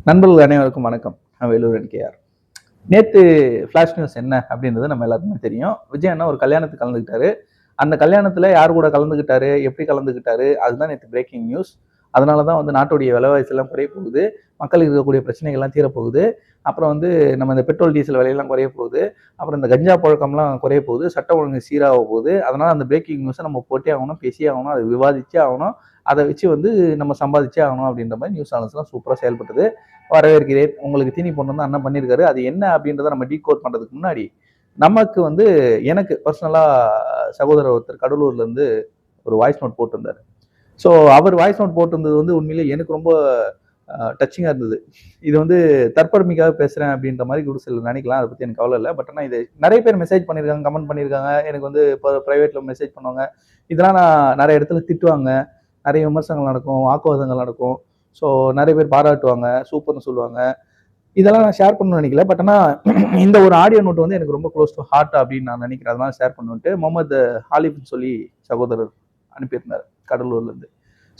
நண்பர்கள் அனைவருக்கும் வணக்கம். நான் வேலூர் என்கேஆர். நேத்து ஃபிளாஷ் நியூஸ் என்ன அப்படின்றது நம்ம எல்லாருக்குமே தெரியும். விஜய் அண்ணா ஒரு கல்யாணத்துக்கு கலந்துக்கிட்டாரு. அந்த கல்யாணத்துல யார் கூட கலந்துக்கிட்டாரு, எப்படி கலந்துக்கிட்டாரு, அதுதான் நேத்து பிரேக்கிங் நியூஸ். அதனால தான் நாட்டுடைய விலைவாசி எல்லாம் குறைய போகுது. மக்களுக்கு இருக்கக்கூடிய பிரச்சனைகள்லாம் தீரப்போகுது. அப்புறம் நம்ம இந்த பெட்ரோல், டீசல் விலையெல்லாம் குறைய போகுது. அப்புறம் இந்த கஞ்சா புழக்கம்லாம் குறைய போகுது. சட்டம் ஒழுங்கு சீராக போகுது. அதனால அந்த பிரேக்கிங் நியூஸை நம்ம போட்டே ஆகணும், பேசியே ஆகணும், அதை விவாதிச்சே ஆகணும். அதை வச்சு நம்ம சம்பாதிச்சே ஆகணும் அப்படின்ற மாதிரி நியூஸ் சேனல்ஸ்லாம் சூப்பராக செயல்பட்டது. வரவேற்கிறேன். உங்களுக்கு தீனி போடணும் தான் அண்ணன் பண்ணியிருக்காரு. அது என்ன அப்படின்றத நம்ம டீகோட் பண்றதுக்கு முன்னாடி, நமக்கு எனக்கு பர்சனலா சகோதரர் ஒருத்தர் கடலூர்ல இருந்து ஒரு வாய்ஸ் நோட் போட்டிருந்தாரு. ஸோ அவர் வாய்ஸ் நோட் போட்டிருந்தது உண்மையிலேயே எனக்கு ரொம்ப டச்சிங்கா இருந்தது. இது தற்பெருமைக்காக பேசுறேன் அப்படின்ற மாதிரி கூட சிலர் நினைக்கலாம். அதை பத்தி எனக்கு கவலை இல்லை. பட் ஆனால் இது நிறைய பேர் மெசேஜ் பண்ணியிருக்காங்க, கமெண்ட் பண்ணியிருக்காங்க. எனக்கு இப்போ பிரைவேட்ல மெசேஜ் பண்ணுவாங்க. இதெல்லாம் நான் நிறைய இடத்துல திட்டுவாங்க. நிறைய விமர்சனங்கள் நடக்கும், வாக்குவாதங்கள் நடக்கும். ஸோ நிறைய பேர் பாராட்டுவாங்க, சூப்பர்னு சொல்லுவாங்க. இதெல்லாம் நான் ஷேர் பண்ணணும்னு நினைக்கல. பட் ஆனால் இந்த ஒரு ஆடியோ நோட் எனக்கு ரொம்ப க்ளோஸ் டு ஹார்ட் அப்படின்னு நான் நினைக்கிறேன். அதனால ஷேர் பண்ணுன்ட்டு முகமது ஹாலிப்னு சொல்லி சகோதரர் அனுப்பியிருந்தார் கடலூர்ல இருந்து.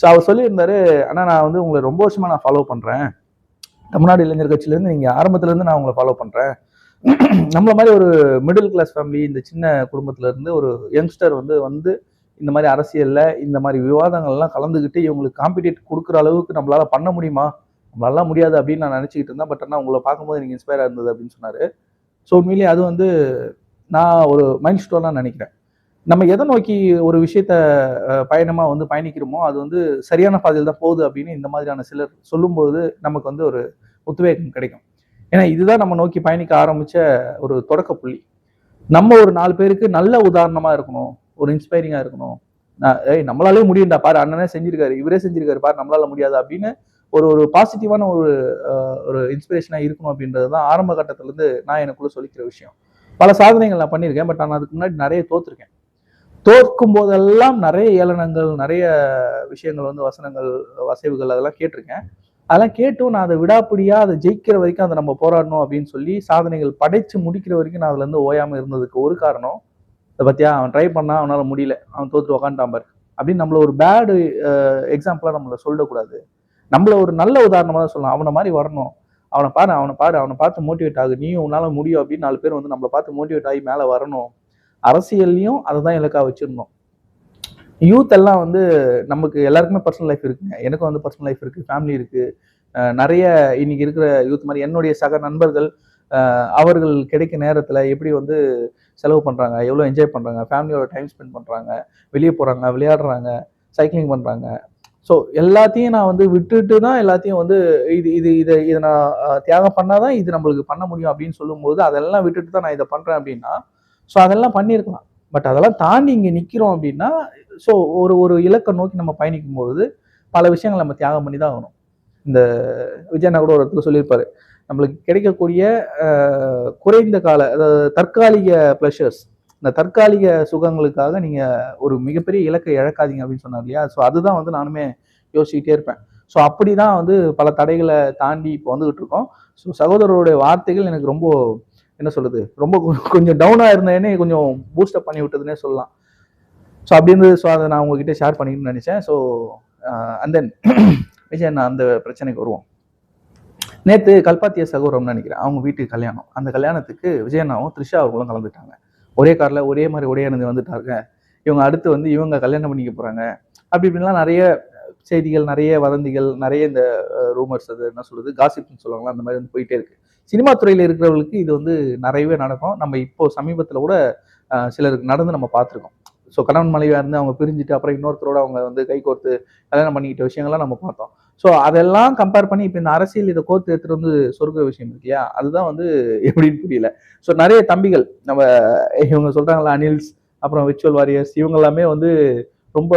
ஸோ அவர் சொல்லியிருந்தாரு, ஆனால் நான் உங்களை ரொம்ப வருஷமா நான் ஃபாலோ பண்றேன். தமிழ்நாடு இளைஞர் கட்சியிலேருந்து நீங்க ஆரம்பத்துல இருந்து நான் உங்களை ஃபாலோ பண்றேன். நம்மள மாதிரி ஒரு மிடில் கிளாஸ் ஃபேமிலி, இந்த சின்ன குடும்பத்துல இருந்து ஒரு யங்ஸ்டர் வந்து இந்த மாதிரி அரசியல்ல இந்த மாதிரி விவாதங்கள்லாம் கலந்துக்கிட்டு இவங்களுக்கு காம்படிட் கொடுக்குற அளவுக்கு நம்மளால பண்ண முடியுமா? நம்மளால முடியாது அப்படின்னு நான் நினைச்சுக்கிட்டு இருந்தேன். பட் ஆனால் உங்களை பார்க்கும்போது எனக்கு இன்ஸ்பயரா இருந்தது அப்படின்னு சொன்னாரு. ஸோ உண்மையிலேயே அது நான் ஒரு மைண்ட் ஸ்டோனா நினைக்கிறேன். நம்ம எதை நோக்கி ஒரு விஷயத்த பயணமா பயணிக்கிறோமோ அது சரியான பாதையில் தான் போகுது அப்படின்னு இந்த மாதிரியான சிலர் சொல்லும்போது நமக்கு ஒரு உத்வேகம் கிடைக்கும். ஏன்னா இதுதான் நம்ம நோக்கி பயணிக்க ஆரம்பிச்ச ஒரு தொடக்க புள்ளி. நம்ம ஒரு 4 பேருக்கு நல்ல உதாரணமா இருக்கணும், ஒரு இன்ஸ்பைரிங்கா இருக்கணும். நம்மளாலே முடியும்டா பாரு, அண்ணனே செஞ்சிருக்காரு, இவரே செஞ்சிருக்காரு பாரு, நம்மளால முடியாது அப்படின்னு ஒரு ஒரு பாசிட்டிவான ஒரு இன்ஸ்பிரேஷனா இருக்கணும் அப்படின்றது தான் ஆரம்ப கட்டத்துல இருந்து நான் எனக்குள்ள சொல்லிக்கிற விஷயம். பல சாதனைகள் நான் பண்ணியிருக்கேன். பட் நான் அதுக்கு முன்னாடி நிறைய தோத்துருக்கேன். தோற்கும் போதெல்லாம் நிறைய ஏளனங்கள், நிறைய விஷயங்கள் வசனங்கள், வசைவுகள் அதெல்லாம் கேட்டிருக்கேன். அதெல்லாம் கேட்டும் நான் அதை விடாப்பிடியா அதை ஜெயிக்கிற வரைக்கும் அதை நம்ம போராடணும் அப்படின்னு சொல்லி சாதனைகள் படைச்சு முடிக்கிற வரைக்கும் நான் அதுல இருந்து ஓயாம இருந்ததுக்கு ஒரு காரணம், இதை பத்தியா அவன் ட்ரை பண்ணா அவனால முடியல, அவன் தோத்து உக்காண்டான் பாரு அப்படின்னு நம்மள ஒரு பேடு எக்ஸாம்பிளா நம்மள சொல்லக்கூடாது. நம்மள ஒரு நல்ல உதாரணமா தான் சொல்லலாம். அவனை மாதிரி வரணும், அவனை பாரு, அவனை பாரு, அவனை பார்த்து மோட்டிவேட் ஆகு, நீயும் உன்னால முடியும் அப்படின்னு 4 பேர் நம்மளை பார்த்து மோட்டிவேட் ஆகி மேல வரணும். அரசியல்லையும் அதை தான் இலக்கா வச்சிருந்தோம். யூத் எல்லாம் நமக்கு எல்லாருக்குமே பர்சனல் லைஃப் இருக்குங்க. எனக்கும் பர்சனல் லைஃப் இருக்கு, ஃபேமிலி இருக்கு. நிறைய இன்னைக்கு இருக்கிற யூத் மாதிரி என்னுடைய சக நண்பர்கள் அவர்கள் கிடைக்க நேரத்துல எப்படி செலவு பண்றாங்க, எவ்வளவு என்ஜாய் பண்றாங்க, ஃபேமிலியோட டைம் ஸ்பெண்ட் பண்றாங்க, வெளியே போறாங்க, விளையாடுறாங்க, சைக்கிளிங் பண்றாங்க. ஸோ எல்லாத்தையும் நான் விட்டுட்டு தான் எல்லாத்தையும் இது இது இதை இதை நான் தியாகம் பண்ணாதான் இது நம்மளுக்கு பண்ண முடியும் அப்படின்னு சொல்லும்போது அதெல்லாம் விட்டுட்டு தான் நான் இதை பண்றேன் அப்படின்னா, ஸோ அதெல்லாம் பண்ணியிருக்கலாம். பட் அதெல்லாம் தாண்டி இங்க நிக்கிறோம் அப்படின்னா, ஸோ ஒரு ஒரு இலக்கை நோக்கி நம்ம பயணிக்கும் போது பல விஷயங்கள் நம்ம தியாகம் பண்ணி தான் ஆகணும். இந்த விஜயண்ணா கூட ஒரு இடத்துல சொல்லியிருப்பாரு, நம்மளுக்கு கிடைக்கக்கூடிய குறைந்த கால அதாவது தற்காலிக பிளஷர்ஸ், இந்த தற்காலிக சுகங்களுக்காக நீங்க ஒரு மிகப்பெரிய இலக்கை இழக்காதீங்க அப்படின்னு சொன்னார் இல்லையா? ஸோ அதுதான் நானுமே யோசிச்சுக்கிட்டே இருப்பேன். ஸோ அப்படிதான் பல தடைகளை தாண்டி இப்போ வந்துகிட்டு இருக்கோம். ஸோ சகோதரருடைய வார்த்தைகள் எனக்கு ரொம்ப என்ன சொல்றது, ரொம்ப கொஞ்சம் டவுனா இருந்தேனே கொஞ்சம் பூஸ்டப் பண்ணி விட்டதுன்னே சொல்லலாம். ஸோ அப்படி இருந்தது. ஸோ அதை நான் உங்ககிட்ட ஷேர் பண்ணிக்கணும்னு நினைச்சேன். ஸோ அண்ட் தென் விஜய் நான் அந்த பிரச்சனைக்கு வருவோம். நேற்று கல்பாத்திய சகோதரம்னு நினைக்கிறேன், அவங்க வீட்டுக்கு கல்யாணம். அந்த கல்யாணத்துக்கு விஜயண்ணாவும் த்ரிஷா அவர்களும் கலந்துட்டாங்க. ஒரே கார்ல ஒரே மாதிரி உடைய அணிந்து வந்துட்டாங்க. இவங்க அடுத்து இவங்க கல்யாணம் பண்ணிக்க போறாங்க அப்படி இப்படின்லாம் நிறைய செய்திகள், நிறைய வதந்திகள், நிறைய இந்த ரூமர்ஸ், அது என்ன சொல்றது, காசிப்னு சொல்லுவாங்களா, அந்த மாதிரி போயிட்டே இருக்கு. சினிமா துறையில இருக்கிறவங்களுக்கு இது நிறையவே நடக்கும். நம்ம இப்போ சமீபத்துல கூட சிலருக்கு நடந்து நம்ம பார்த்துருக்கோம். ஸோ கணவன் மனைவியா இருந்து அவங்க பிரிஞ்சுட்டு அப்புறம் இன்னொருத்தரோட அவங்க கை கோர்த்து கல்யாணம் பண்ணிக்கிட்ட விஷயங்கள்லாம் நம்ம பார்த்தோம். ஸோ அதெல்லாம் கம்பேர் பண்ணி இப்போ இந்த அரசியல் இதை கோர்த்து எடுத்துட்டு சொர்க்க விஷயம் இருக்கு இல்லையா, அதுதான் எப்படின்னு புரியல. ஸோ நிறைய தம்பிகள் நம்ம இவங்க சொல்றாங்களா, அனில்ஸ், அப்புறம் விர்ச்சுவல் வாரியர்ஸ், இவங்க எல்லாமே ரொம்ப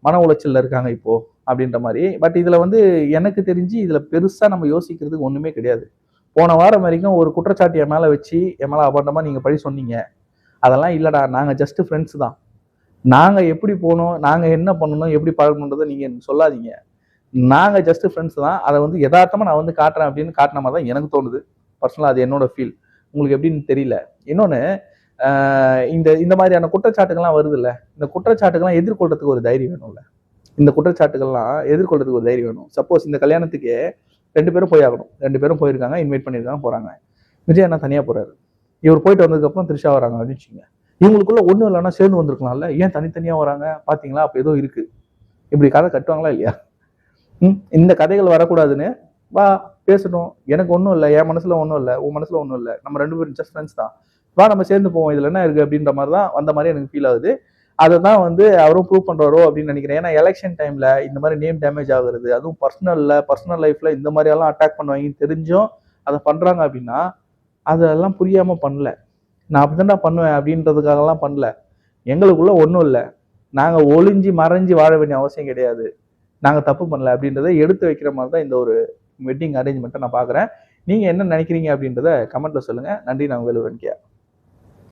மன உளைச்சல்ல இருக்காங்க இப்போ அப்படின்ற மாதிரி. பட் இதுல எனக்கு தெரிஞ்சு இதுல பெருசா நம்ம யோசிக்கிறதுக்கு ஒண்ணுமே கிடையாது. போன வாரம் வரைக்கும் ஒரு குற்றச்சாட்டு என் மேல வச்சு என் மேல அபாண்டமா நீங்க பழி சொன்னீங்க. அதெல்லாம் இல்லடா, நாங்க ஜஸ்ட் ஃப்ரெண்ட்ஸ் தான். நாங்க எப்படி போனோம், நாங்க என்ன பண்ணணும், எப்படி பழகணுன்றதை நீங்க சொல்லாதீங்க. நாங்க ஜஸ்ட் ஃப்ரெண்ட்ஸ் தான். அதை யதார்த்தமா நான் காட்டுறேன் அப்படின்னு காட்டின மாதிரி தான் எனக்கு தோணுது. பர்சனலா அது என்னோட ஃபீல். உங்களுக்கு எப்படின்னு தெரியல. இன்னொன்னு, இந்த இந்த மாதிரியான குற்றச்சாட்டுகள்லாம் வருது இல்ல, இந்த குற்றச்சாட்டுகள்லாம் எதிர்கொள்றதுக்கு ஒரு தைரியம் வேணும்ல. இந்த குற்றச்சாட்டுகள்லாம் எதிர்கொள்றதுக்கு ஒரு தைரியம் வேணும். சப்போஸ் இந்த கல்யாணத்துக்கு 2 பேரும் போய் ஆகணும். 2 பேரும் போயிருக்காங்க, இன்வைட் பண்ணியிருக்காங்க, போறாங்க. விஜய் அண்ணா தனியா போறாரு. இவர் போயிட்டு வந்ததுக்கப்புறம் த்ரிஷா வராங்க அப்படின்னு வச்சுக்கோங்க. இவங்களுக்குள்ள ஒன்றும் இல்லைன்னா சேர்ந்து வந்திருக்கலாம்ல, ஏன் தனித்தனியா வராங்க பாத்தீங்களா, அப்ப ஏதோ இருக்கு. இப்படி கதை கட்டுவாங்களா இல்லையா? இந்த கதைகள் வரக்கூடாதுன்னு வா பேசணும், எனக்கு ஒன்றும் இல்லை, என் மனசுல ஒன்றும் இல்லை, உன் மனசுல ஒன்றும் இல்லை, நம்ம 2 பேரும் ஜஸ்ட் ஃப்ரெண்ட்ஸ் தான், வா நம்ம சேர்ந்து போவோம், இதுல என்ன இருக்கு அப்படின்ற மாதிரி தான் வந்த மாதிரி எனக்கு ஃபீல் ஆகுது. அதை தான் வந்து அவரும் ப்ரூவ் பண்றாரோ அப்படின்னு நினைக்கிறேன். ஏன்னா எலெக்ஷன் டைம்ல இந்த மாதிரி நேம் டேமேஜ் ஆகுறது, அதுவும் பர்சனல் லைஃப்ல இந்த மாதிரி எல்லாம் அட்டாக் பண்ணுவாங்கன்னு தெரிஞ்சும் அதை பண்றாங்க அப்படின்னா அதெல்லாம் புரியாம பண்ணல. நான் அப்படிதான்டா பண்ணுவேன் அப்படின்றதுக்காகலாம் பண்ணல. எங்களுக்குள்ள ஒன்றும் இல்லை, நாங்க ஒளிஞ்சு மறைஞ்சு வாழ வேண்டிய அவசியம் கிடையாது, நாங்க தப்பு பண்ணல அப்படின்றத எடுத்து வைக்கிற மாதிரி தான் இந்த ஒரு வெட்டிங் அரேஞ்ச்மெண்ட்டை நான் பாக்குறேன். நீங்க என்ன நினைக்கிறீங்க அப்படின்றத கமெண்ட்ல சொல்லுங்க. நன்றி. நான் வேலூர் வெங்கய்யா.